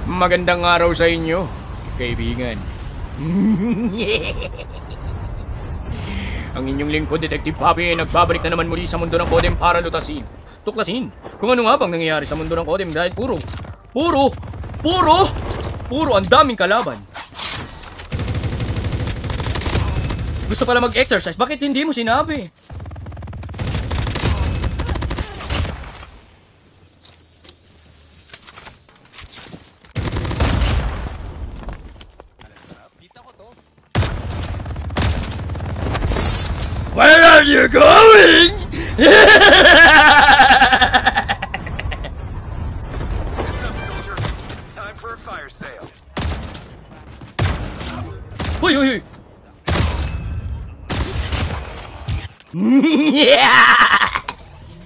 Magandang araw sa inyo, kaibigan. Ang inyong lingkod, Detective Papi, ay nagbabalik na naman muli sa mundo ng Codem para tuklasin kung ano nga bang nangyayari sa mundo ng Codem dahil puro ang daming kalaban. Gusto pala mag-exercise, bakit hindi mo sinabi? Where are you going? Time for a fire sale. Hoy!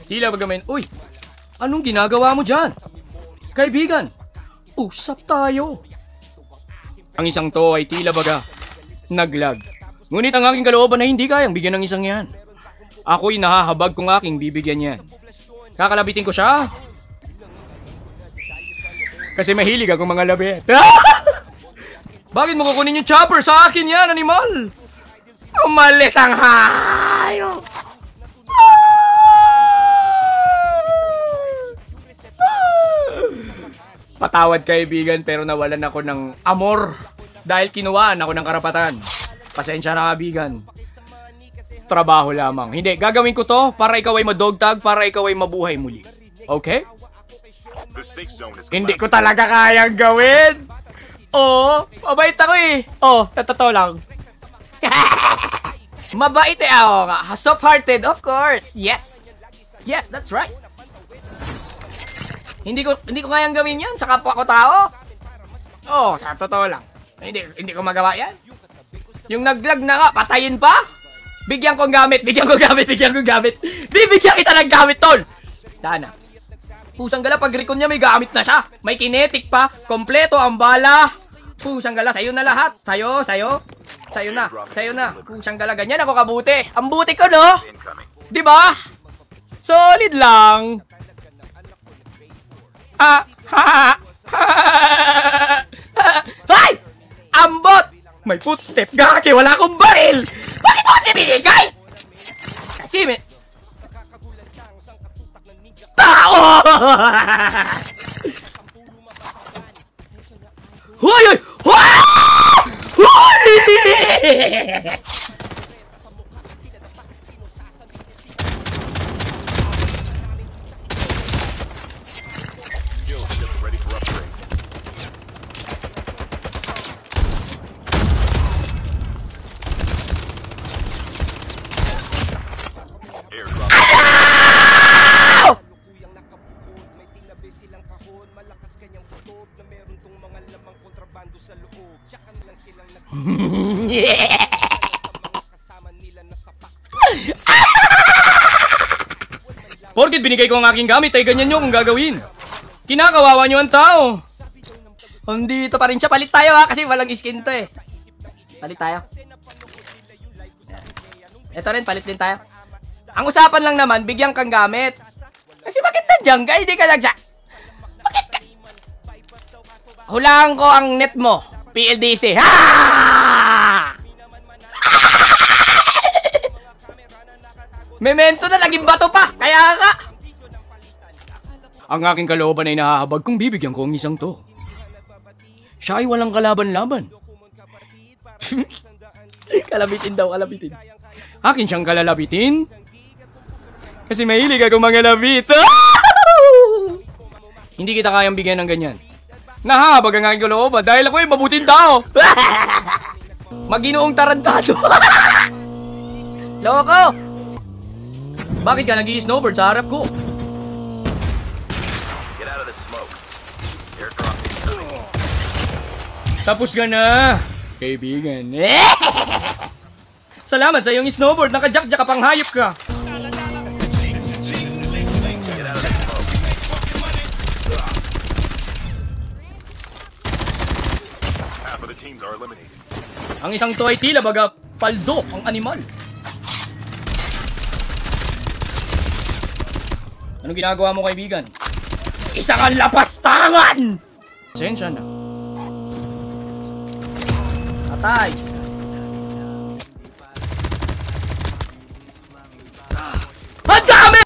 Tila bagamin. Uy! Anong ginagawa mo dyan? Kaibigan! Usap tayo! Ang isang to ay tila baga naglag. Ngunit ang aking kalooban ay hindi kayang bigyan ng isang yan. Ako'y nahahabag kung aking bibigyan yan. Kakalabitin ko siya. Kasi mahilig akong mga labit. Bakit mo kukunin yung chopper sa akin yan, animal? Umalis ang hayop! Patawad kaibigan pero nawalan ako ng amor dahil kinuhaan ako ng karapatan. Pasensya na kaibigan. Trabaho lamang. Hindi, gagawin ko to para ikaw ay madogtag, para ikaw ay mabuhay muli. Okay? Hindi ko talaga kayang gawin. Oo, mabait ako eh. Totoo lang. Mabait eh ako nga. Soft-hearted, of course. Yes, that's right. Hindi ko kayang gawin yan sa kapwa ko tao. Sa totoo lang. Hindi ko magawa yan. Yung naglag na nga, patayin pa? Bigyan kong gamit. Bibigyan kita ng gamit, tol. Sana. Pusang gala, pag recon niya may gamit na siya. May kinetic pa. Kompleto ang bala. Pusang gala, sa'yo na lahat. Sa'yo na. Pusang gala, ganyan ako kabuti. Ang buti ko, no? Diba? Solid lang. Hay! Ambot! May footstep, gaki, wala akong baril! Bakit mo kasi binigay? Kasi may... Tao! Hoy! Porkit binigay ko ang aking gamit ay ganyan nyo kung gagawin. Kinakawawa nyo ang tao. Dito pa rin siya. Palit tayo ha kasi walang skin to eh. Palit tayo. Ito rin, palit din tayo. Ang usapan lang naman, bigyan kang gamit. Kasi bakit nandiyan ka? Hindi ka nagsa... Bakit ka? Hulaan ko ang net mo. PLDC. Ha! Memento na, naging bato pa. Kaya ka. Ang aking kalooban ay nahahabag kung bibigyan ko ang isang to. Siya ay walang kalaban-laban. Kalabitin daw. Akin siyang kalalabitin. Kasi mahilig ako mga labit. Hindi kita kayang bigyan ng ganyan. Nahahabag ang aking kalooban dahil ako ay mabuting tao. Maginoong tarantado. Loko. Bakit ka nag-i-snowboard sa harap ko? Tapos ka na, kaibigan. Salamat sa iyong snowboard. Naka-jack-jack ka pang hayop ka. Ang isang to ay tila baga paldo ang animal. Anong ginagawa mo, kaibigan? Isa kang lapastangan! Pasensya na. Patay.